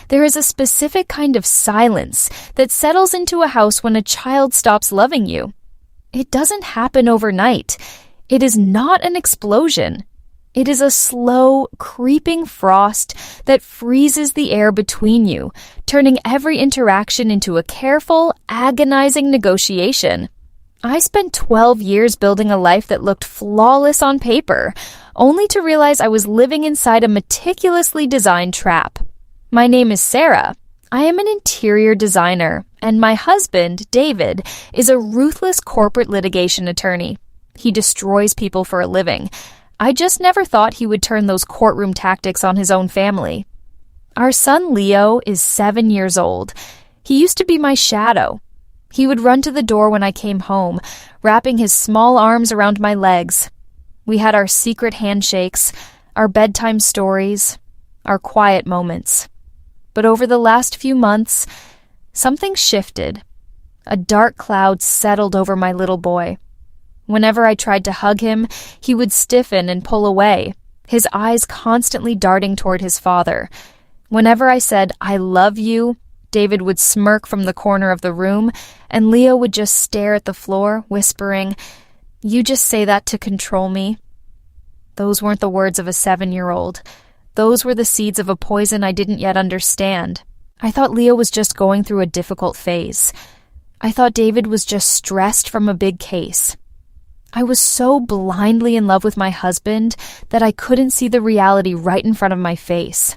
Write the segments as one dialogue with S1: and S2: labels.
S1: There is a specific kind of silence that settles into a house when a child stops loving you. It doesn't happen overnight. It is not an explosion. It is a slow, creeping frost that freezes the air between you, turning every interaction into a careful, agonizing negotiation. I spent 12 years building a life that looked flawless on paper, only to realize I was living inside a meticulously designed trap. My name is Sarah. I am an interior designer, and my husband, David, is a ruthless corporate litigation attorney. He destroys people for a living. I just never thought he would turn those courtroom tactics on his own family. Our son Leo is 7 years old. He used to be my shadow. He would run to the door when I came home, wrapping his small arms around my legs. We had our secret handshakes, our bedtime stories, our quiet moments. But over the last few months, something shifted. A dark cloud settled over my little boy. Whenever I tried to hug him, he would stiffen and pull away, his eyes constantly darting toward his father. Whenever I said, "I love you," David would smirk from the corner of the room, and Leo would just stare at the floor, whispering, "You just say that to control me." Those weren't the words of a 7-year-old. Those were the seeds of a poison I didn't yet understand. I thought Leo was just going through a difficult phase. I thought David was just stressed from a big case. I was so blindly in love with my husband that I couldn't see the reality right in front of my face.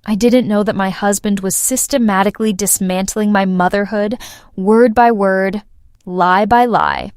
S1: I didn't know that my husband was systematically dismantling my motherhood, word by word, lie by lie.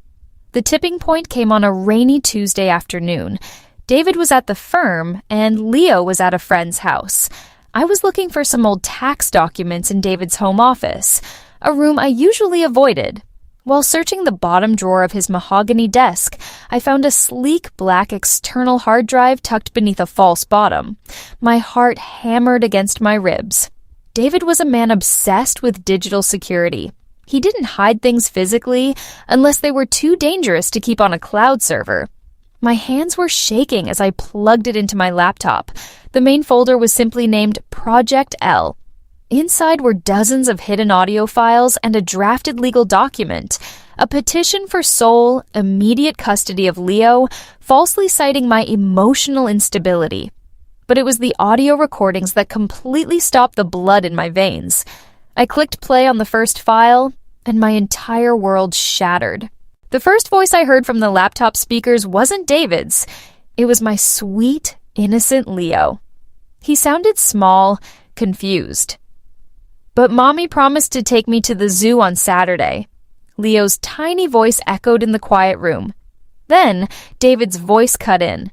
S1: The tipping point came on a rainy Tuesday afternoon. David was at the firm, and Leo was at a friend's house. I was looking for some old tax documents in David's home office, a room I usually avoided. While searching the bottom drawer of his mahogany desk, I found a sleek black external hard drive tucked beneath a false bottom. My heart hammered against my ribs. David was a man obsessed with digital security. He didn't hide things physically unless they were too dangerous to keep on a cloud server. My hands were shaking as I plugged it into my laptop. The main folder was simply named Project L. Inside were dozens of hidden audio files and a drafted legal document, a petition for sole, immediate custody of Leo, falsely citing my emotional instability. But it was the audio recordings that completely stopped the blood in my veins. I clicked play on the first file, and my entire world shattered. The first voice I heard from the laptop speakers wasn't David's. It was my sweet, innocent Leo. He sounded small, confused. "But Mommy promised to take me to the zoo on Saturday." Leo's tiny voice echoed in the quiet room. Then, David's voice cut in.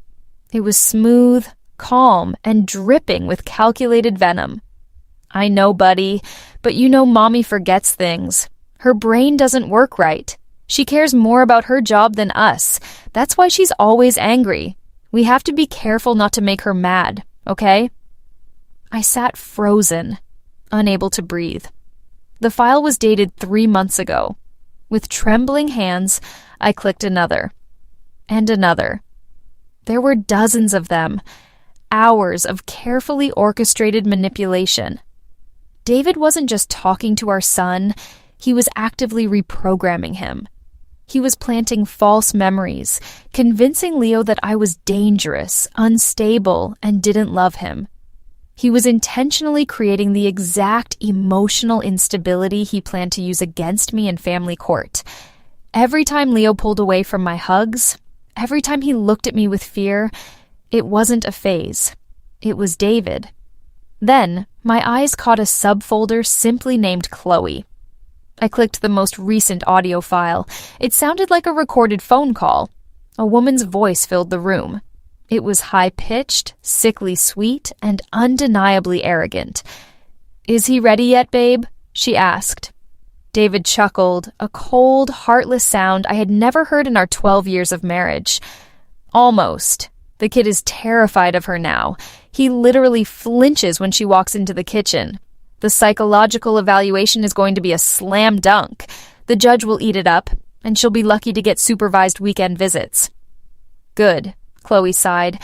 S1: It was smooth, calm, and dripping with calculated venom. "I know, buddy, but you know Mommy forgets things. Her brain doesn't work right. She cares more about her job than us. That's why she's always angry. We have to be careful not to make her mad, okay?" I sat frozen, unable to breathe. The file was dated 3 months ago. With trembling hands, I clicked another. And another. There were dozens of them. Hours of carefully orchestrated manipulation. David wasn't just talking to our son, he was actively reprogramming him. He was planting false memories, convincing Leo that I was dangerous, unstable, and didn't love him. He was intentionally creating the exact emotional instability he planned to use against me in family court. Every time Leo pulled away from my hugs, every time he looked at me with fear, it wasn't a phase. It was David. Then, my eyes caught a subfolder simply named Chloe. I clicked the most recent audio file. It sounded like a recorded phone call. A woman's voice filled the room. It was high-pitched, sickly sweet, and undeniably arrogant. "Is he ready yet, babe?" she asked. David chuckled, a cold, heartless sound I had never heard in our 12 years of marriage. "Almost. The kid is terrified of her now. He literally flinches when she walks into the kitchen. The psychological evaluation is going to be a slam dunk. The judge will eat it up, and she'll be lucky to get supervised weekend visits." "Good," Chloe sighed.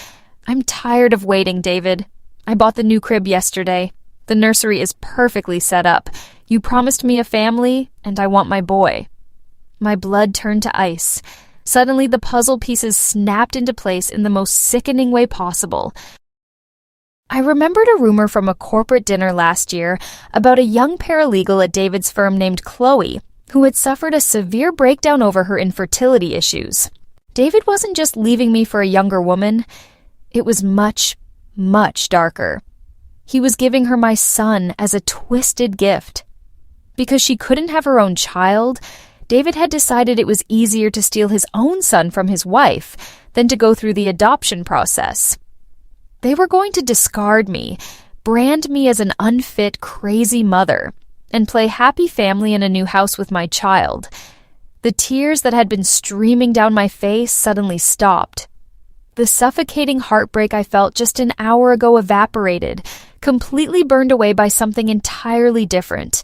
S1: "I'm tired of waiting, David. I bought the new crib yesterday. The nursery is perfectly set up. You promised me a family, and I want my boy." My blood turned to ice. Suddenly, the puzzle pieces snapped into place in the most sickening way possible. I remembered a rumor from a corporate dinner last year about a young paralegal at David's firm named Chloe, who had suffered a severe breakdown over her infertility issues. David wasn't just leaving me for a younger woman. It was much, much darker. He was giving her my son as a twisted gift. Because she couldn't have her own child, David had decided it was easier to steal his own son from his wife than to go through the adoption process. They were going to discard me, brand me as an unfit, crazy mother, and play happy family in a new house with my child. The tears that had been streaming down my face suddenly stopped. The suffocating heartbreak I felt just an hour ago evaporated, completely burned away by something entirely different.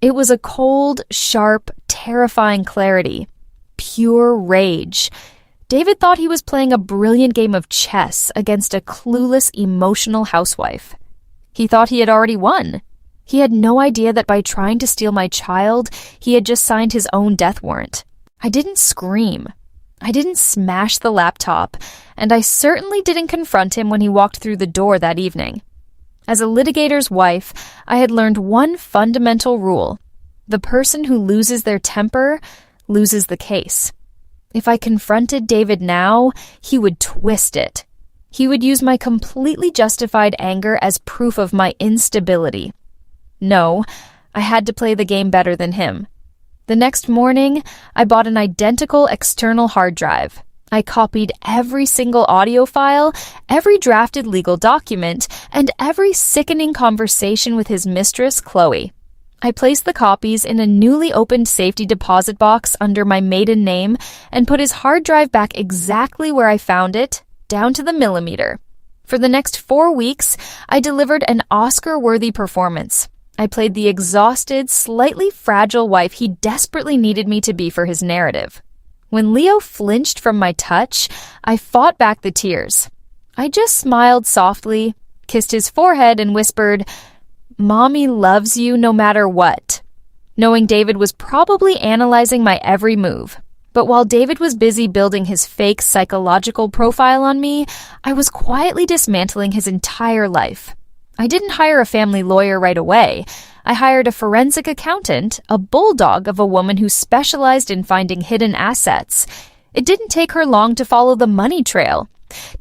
S1: It was a cold, sharp, terrifying clarity. Pure rage. David thought he was playing a brilliant game of chess against a clueless, emotional housewife. He thought he had already won. He had no idea that by trying to steal my child, he had just signed his own death warrant. I didn't scream. I didn't smash the laptop, and I certainly didn't confront him when he walked through the door that evening. As a litigator's wife, I had learned one fundamental rule. The person who loses their temper loses the case. If I confronted David now, he would twist it. He would use my completely justified anger as proof of my instability. No, I had to play the game better than him. The next morning, I bought an identical external hard drive. I copied every single audio file, every drafted legal document, and every sickening conversation with his mistress, Chloe. I placed the copies in a newly opened safety deposit box under my maiden name and put his hard drive back exactly where I found it, down to the millimeter. For the next 4 weeks, I delivered an Oscar-worthy performance. I played the exhausted, slightly fragile wife he desperately needed me to be for his narrative. When Leo flinched from my touch, I fought back the tears. I just smiled softly, kissed his forehead, and whispered, "Mommy loves you no matter what," knowing David was probably analyzing my every move. But while David was busy building his fake psychological profile on me, I was quietly dismantling his entire life. I didn't hire a family lawyer right away. I hired a forensic accountant, a bulldog of a woman who specialized in finding hidden assets. It didn't take her long to follow the money trail.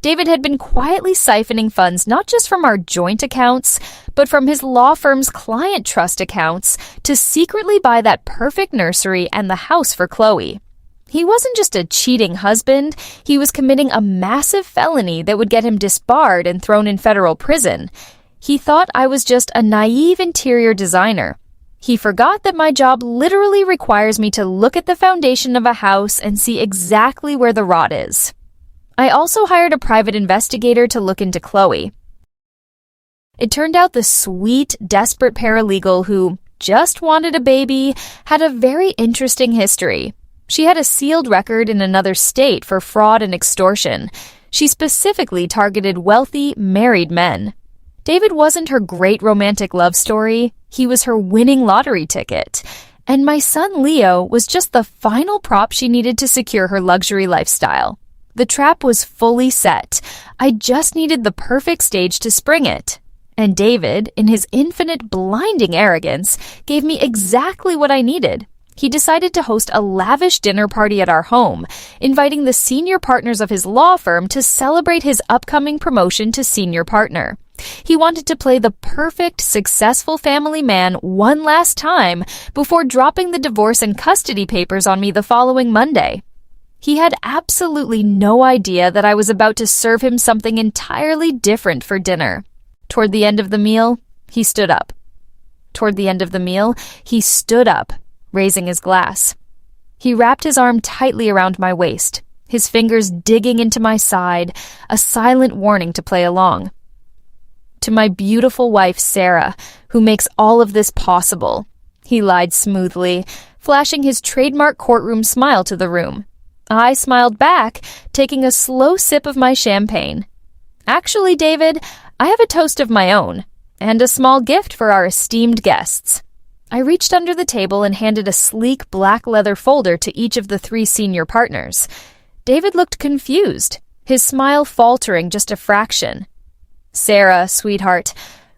S1: David had been quietly siphoning funds not just from our joint accounts, but from his law firm's client trust accounts to secretly buy that perfect nursery and the house for Chloe. He wasn't just a cheating husband, he was committing a massive felony that would get him disbarred and thrown in federal prison. He thought I was just a naive interior designer. He forgot that my job literally requires me to look at the foundation of a house and see exactly where the rot is. I also hired a private investigator to look into Chloe. It turned out the sweet, desperate paralegal who just wanted a baby had a very interesting history. She had a sealed record in another state for fraud and extortion. She specifically targeted wealthy, married men. David wasn't her great romantic love story, he was her winning lottery ticket. And my son Leo was just the final prop she needed to secure her luxury lifestyle. The trap was fully set. I just needed the perfect stage to spring it. And David, in his infinite blinding arrogance, gave me exactly what I needed. He decided to host a lavish dinner party at our home, inviting the senior partners of his law firm to celebrate his upcoming promotion to senior partner. He wanted to play the perfect, successful family man one last time before dropping the divorce and custody papers on me the following Monday. He had absolutely no idea that I was about to serve him something entirely different for dinner. Toward the end of the meal, he stood up. Raising his glass. He wrapped his arm tightly around my waist, his fingers digging into my side, a silent warning to play along. "To my beautiful wife, Sarah, who makes all of this possible," he lied smoothly, flashing his trademark courtroom smile to the room. I smiled back, taking a slow sip of my champagne. "Actually, David, I have a toast of my own. And a small gift for our esteemed guests." I reached under the table and handed a sleek black leather folder to each of the 3 senior partners. David looked confused, his smile faltering just a fraction. "Sarah, sweetheart,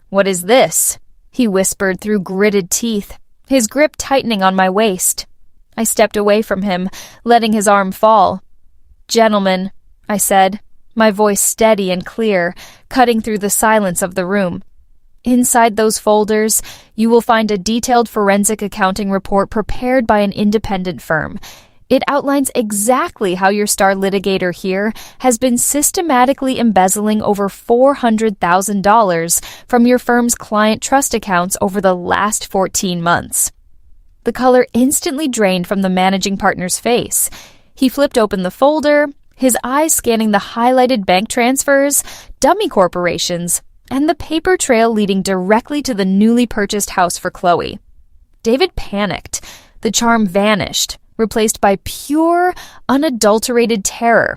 S1: what is this?" he whispered through gritted teeth, his grip tightening on my waist. I stepped away from him, letting his arm fall. "Gentlemen," I said, my voice steady and clear, cutting through the silence of the room. "Inside those folders, you will find a detailed forensic accounting report prepared by an independent firm. It outlines exactly how your star litigator here has been systematically embezzling over $400,000 from your firm's client trust accounts over the last 14 months. The color instantly drained from the managing partner's face. He flipped open the folder, his eyes scanning the highlighted bank transfers, dummy corporations, and the paper trail leading directly to the newly purchased house for Chloe. David panicked. The charm vanished, replaced by pure, unadulterated terror.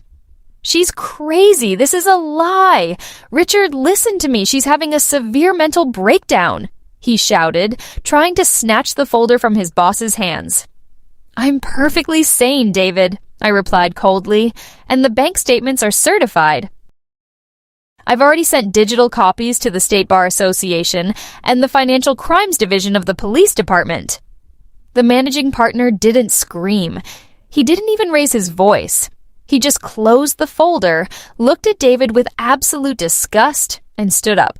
S1: "She's crazy! This is a lie! Richard, listen to me! She's having a severe mental breakdown!" he shouted, trying to snatch the folder from his boss's hands. "I'm perfectly sane, David," I replied coldly, "and the bank statements are certified. I've already sent digital copies to the State Bar Association and the Financial Crimes Division of the Police Department." The managing partner didn't scream. He didn't even raise his voice. He just closed the folder, looked at David with absolute disgust, and stood up.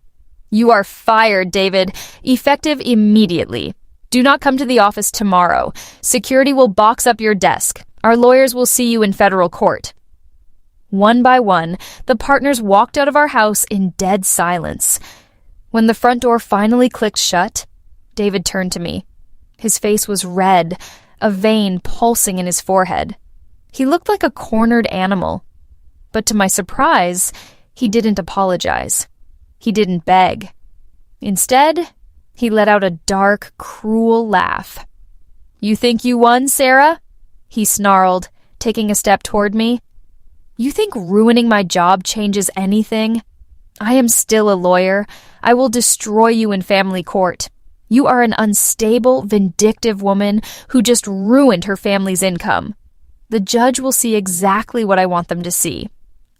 S1: "You are fired, David, effective immediately. Do not come to the office tomorrow. Security will box up your desk. Our lawyers will see you in federal court." One by one, the partners walked out of our house in dead silence. When the front door finally clicked shut, David turned to me. His face was red, a vein pulsing in his forehead. He looked like a cornered animal. But to my surprise, he didn't apologize. He didn't beg. Instead, he let out a dark, cruel laugh. "You think you won, Sarah?" he snarled, taking a step toward me. "You think ruining my job changes anything? I am still a lawyer. I will destroy you in family court. You are an unstable, vindictive woman who just ruined her family's income. The judge will see exactly what I want them to see.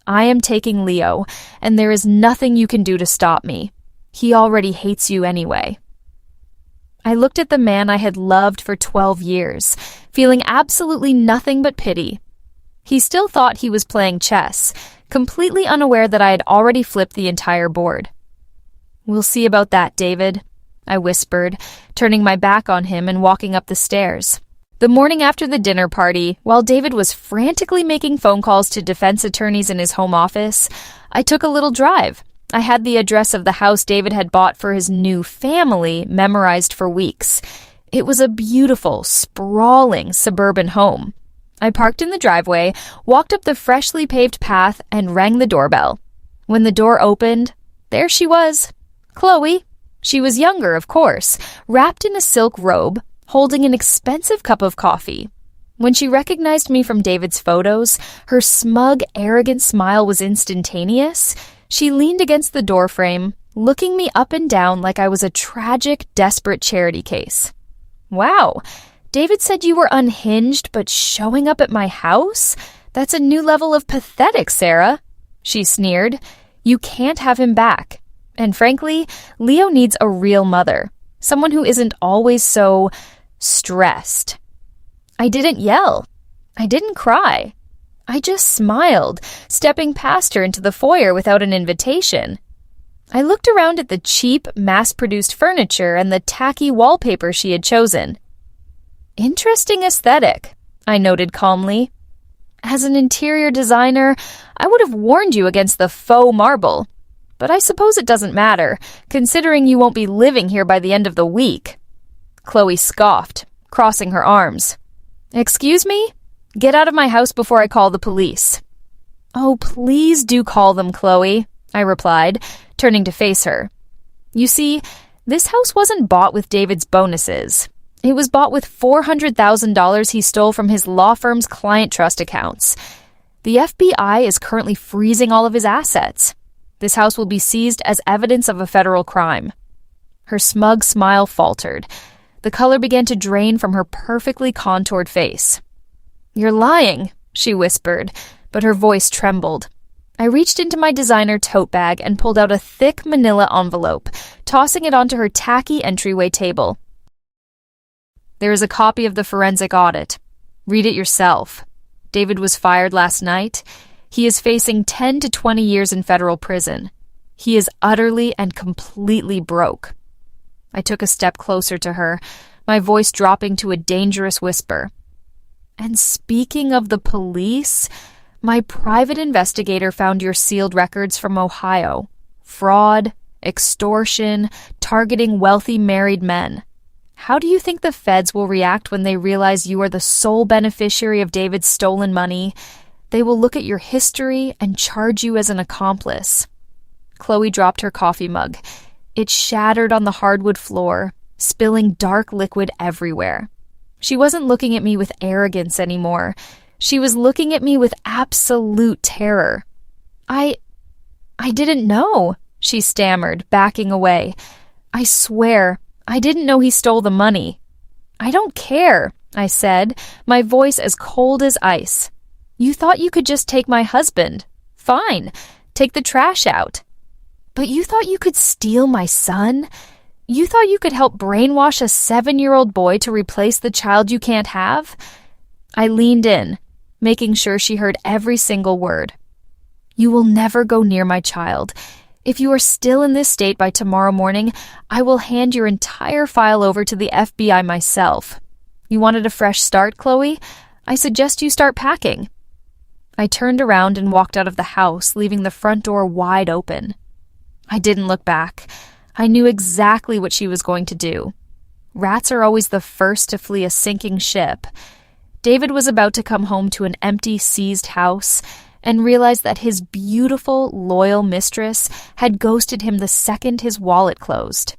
S1: I am taking Leo, and there is nothing you can do to stop me. He already hates you anyway." I looked at the man I had loved for 12 years, feeling absolutely nothing but pity. He still thought he was playing chess, completely unaware that I had already flipped the entire board. "We'll see about that, David," I whispered, turning my back on him and walking up the stairs. The morning after the dinner party, while David was frantically making phone calls to defense attorneys in his home office, I took a little drive. I had the address of the house David had bought for his new family memorized for weeks. It was a beautiful, sprawling suburban home. I parked in the driveway, walked up the freshly paved path, and rang the doorbell. When the door opened, there she was, Chloe. She was younger, of course, wrapped in a silk robe, holding an expensive cup of coffee. When she recognized me from David's photos, her smug, arrogant smile was instantaneous. She leaned against the doorframe, looking me up and down like I was a tragic, desperate charity case. "Wow, David said you were unhinged, but showing up at my house? That's a new level of pathetic, Sarah," she sneered. "You can't have him back. And frankly, Leo needs a real mother, someone who isn't always so stressed." I didn't yell. I didn't cry. I just smiled, stepping past her into the foyer without an invitation. I looked around at the cheap, mass-produced furniture and the tacky wallpaper she had chosen. "Interesting aesthetic," I noted calmly. "As an interior designer, I would have warned you against the faux marble. But I suppose it doesn't matter, considering you won't be living here by the end of the week." Chloe scoffed, crossing her arms. "Excuse me? Get out of my house before I call the police." "Oh, please do call them, Chloe," I replied, turning to face her. You see, this house wasn't bought with David's bonuses. It was bought with $400,000 he stole from his law firm's client trust accounts. The FBI is currently freezing all of his assets. This house will be seized as evidence of a federal crime. Her smug smile faltered. The color began to drain from her perfectly contoured face. "You're lying," she whispered, but her voice trembled. I reached into my designer tote bag and pulled out a thick manila envelope, tossing it onto her tacky entryway table. "There is a copy of the forensic audit. Read it yourself. David was fired last night. He is facing 10 to 20 years in federal prison. He is utterly and completely broke." I took a step closer to her, my voice dropping to a dangerous whisper. "And speaking of the police, my private investigator found your sealed records from Ohio. Fraud, extortion, targeting wealthy married men. How do you think the feds will react when they realize you are the sole beneficiary of David's stolen money? They will look at your history and charge you as an accomplice." Chloe dropped her coffee mug. It shattered on the hardwood floor, spilling dark liquid everywhere. She wasn't looking at me with arrogance anymore. She was looking at me with absolute terror. I didn't know," she stammered, backing away. "I swear, I didn't know he stole the money." "I don't care," I said, my voice as cold as ice. "You thought you could just take my husband. Fine, take the trash out. But you thought you could steal my son? You thought you could help brainwash a 7-year-old boy to replace the child you can't have?" I leaned in, making sure she heard every single word. "You will never go near my child. If you are still in this state by tomorrow morning, I will hand your entire file over to the FBI myself. You wanted a fresh start, Chloe? I suggest you start packing." I turned around and walked out of the house, leaving the front door wide open. I didn't look back. I knew exactly what she was going to do. Rats are always the first to flee a sinking ship. David was about to come home to an empty, seized house and realize that his beautiful, loyal mistress had ghosted him the second his wallet closed.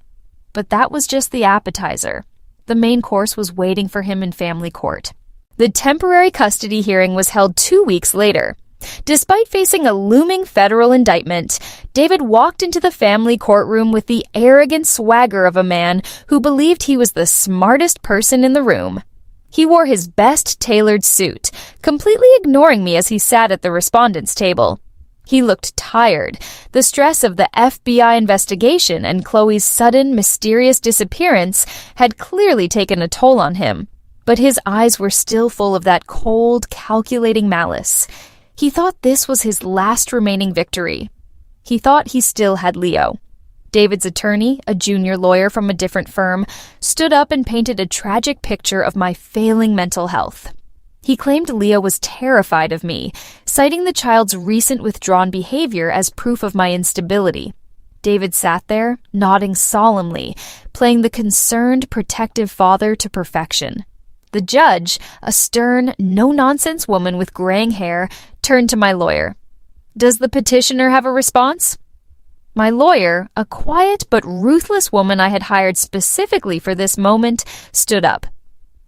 S1: But that was just the appetizer. The main course was waiting for him in family court. The temporary custody hearing was held 2 weeks later. Despite facing a looming federal indictment, David walked into the family courtroom with the arrogant swagger of a man who believed he was the smartest person in the room. He wore his best tailored suit, completely ignoring me as he sat at the respondent's table. He looked tired. The stress of the FBI investigation and Chloe's sudden, mysterious disappearance had clearly taken a toll on him, but his eyes were still full of that cold, calculating malice. He thought this was his last remaining victory. He thought he still had Leo. David's attorney, a junior lawyer from a different firm, stood up and painted a tragic picture of my failing mental health. He claimed Leo was terrified of me, citing the child's recent withdrawn behavior as proof of my instability. David sat there, nodding solemnly, playing the concerned, protective father to perfection. The judge, a stern, no-nonsense woman with graying hair, turned to my lawyer. "Does the petitioner have a response?" My lawyer, a quiet but ruthless woman I had hired specifically for this moment, stood up.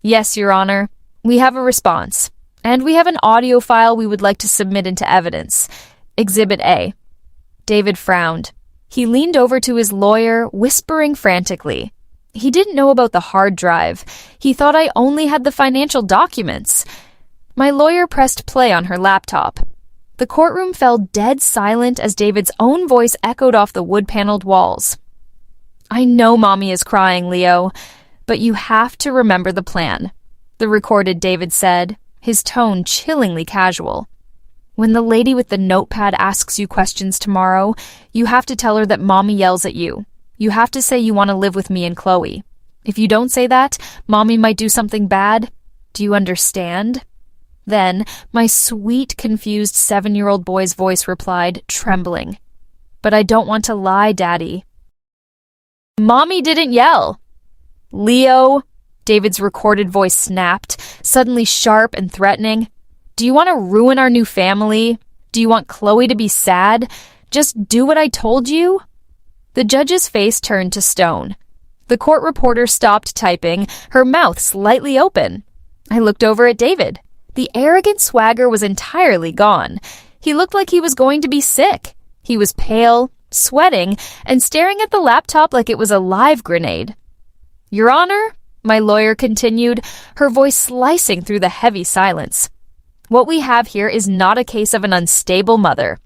S1: "Yes, Your Honor, we have a response, and we have an audio file we would like to submit into evidence. Exhibit A." David frowned. He leaned over to his lawyer, whispering frantically. He didn't know about the hard drive. He thought I only had the financial documents. My lawyer pressed play on her laptop. The courtroom fell dead silent as David's own voice echoed off the wood-paneled walls. "I know Mommy is crying, Leo, but you have to remember the plan," the recorded David said, his tone chillingly casual. "When the lady with the notepad asks you questions tomorrow, you have to tell her that Mommy yells at you. You have to say you want to live with me and Chloe. If you don't say that, Mommy might do something bad. Do you understand?" Then, my sweet, confused 7-year-old boy's voice replied, trembling, "But I don't want to lie, Daddy." "Mommy didn't yell." "Leo," David's recorded voice snapped, suddenly sharp and threatening. "Do you want to ruin our new family? Do you want Chloe to be sad? Just do what I told you?" The judge's face turned to stone. The court reporter stopped typing, her mouth slightly open. I looked over at David. The arrogant swagger was entirely gone. He looked like he was going to be sick. He was pale, sweating and staring at the laptop like it was a live grenade. "Your Honor," my lawyer continued, her voice slicing through the heavy silence. "What we have here is not a case of an unstable mother.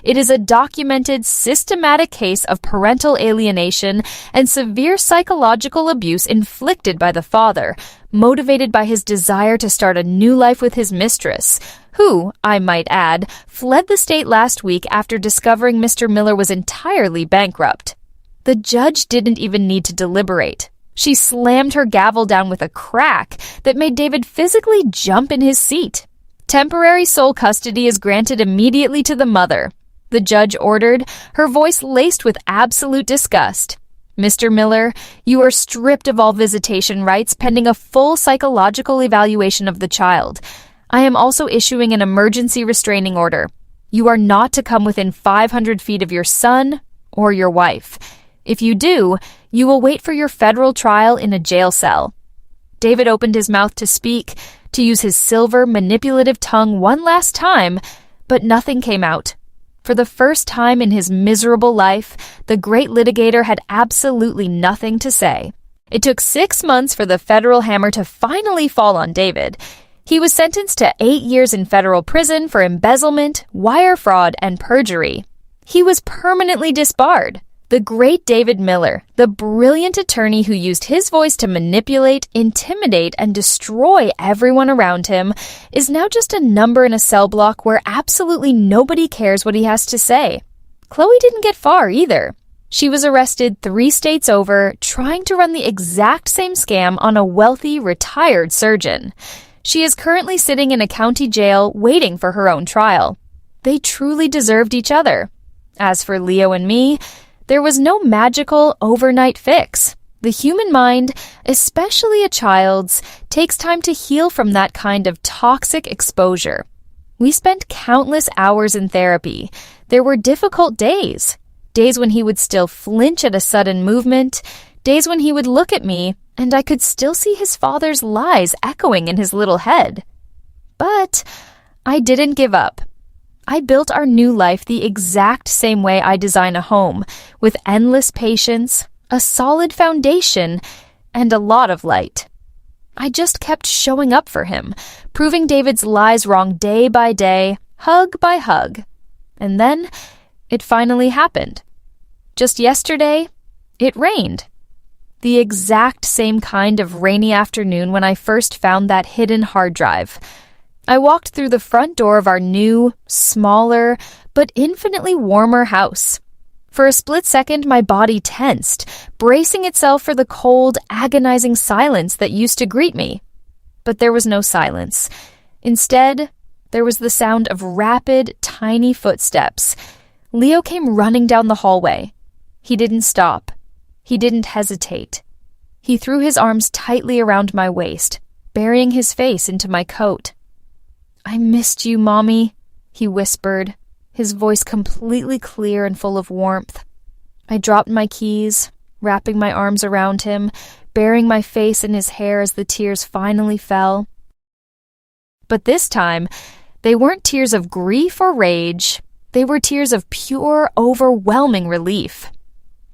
S1: It is a documented, systematic case of parental alienation and severe psychological abuse inflicted by the father, motivated by his desire to start a new life with his mistress, who, I might add, fled the state last week after discovering Mr. Miller was entirely bankrupt." The judge didn't even need to deliberate. She slammed her gavel down with a crack that made David physically jump in his seat. "Temporary sole custody is granted immediately to the mother," the judge ordered, her voice laced with absolute disgust. "Mr. Miller, you are stripped of all visitation rights pending a full psychological evaluation of the child. I am also issuing an emergency restraining order. You are not to come within 500 feet of your son or your wife. If you do, you will wait for your federal trial in a jail cell." David opened his mouth to speak, to use his silver, manipulative tongue one last time, but nothing came out. For the first time in his miserable life, the great litigator had absolutely nothing to say. It took 6 months for the federal hammer to finally fall on David. He was sentenced to 8 years in federal prison for embezzlement, wire fraud, and perjury. He was permanently disbarred. The great David Miller, the brilliant attorney who used his voice to manipulate, intimidate, and destroy everyone around him, is now just a number in a cell block where absolutely nobody cares what he has to say. Chloe didn't get far either. She was arrested 3 states over, trying to run the exact same scam on a wealthy, retired surgeon. She is currently sitting in a county jail waiting for her own trial. They truly deserved each other. As for Leo and me, there was no magical overnight fix. The human mind, especially a child's, takes time to heal from that kind of toxic exposure. We spent countless hours in therapy. There were difficult days. Days when he would still flinch at a sudden movement. Days when he would look at me, and I could still see his father's lies echoing in his little head. But I didn't give up. I built our new life the exact same way I design a home, with endless patience, a solid foundation, and a lot of light. I just kept showing up for him, proving David's lies wrong day by day, hug by hug. And then it finally happened. Just yesterday, it rained. The exact same kind of rainy afternoon when I first found that hidden hard drive. I walked through the front door of our new, smaller, but infinitely warmer house. For a split second, my body tensed, bracing itself for the cold, agonizing silence that used to greet me. But there was no silence. Instead, there was the sound of rapid, tiny footsteps. Leo came running down the hallway. He didn't stop. He didn't hesitate. He threw his arms tightly around my waist, burying his face into my coat. "I missed you, Mommy," he whispered, his voice completely clear and full of warmth. I dropped my keys, wrapping my arms around him, burying my face in his hair as the tears finally fell. But this time, they weren't tears of grief or rage. They were tears of pure, overwhelming relief.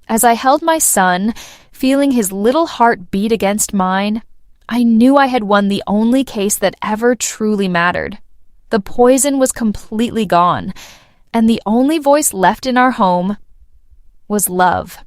S1: As I held my son, feeling his little heart beat against mine, I knew I had won the only case that ever truly mattered. The poison was completely gone, and the only voice left in our home was love.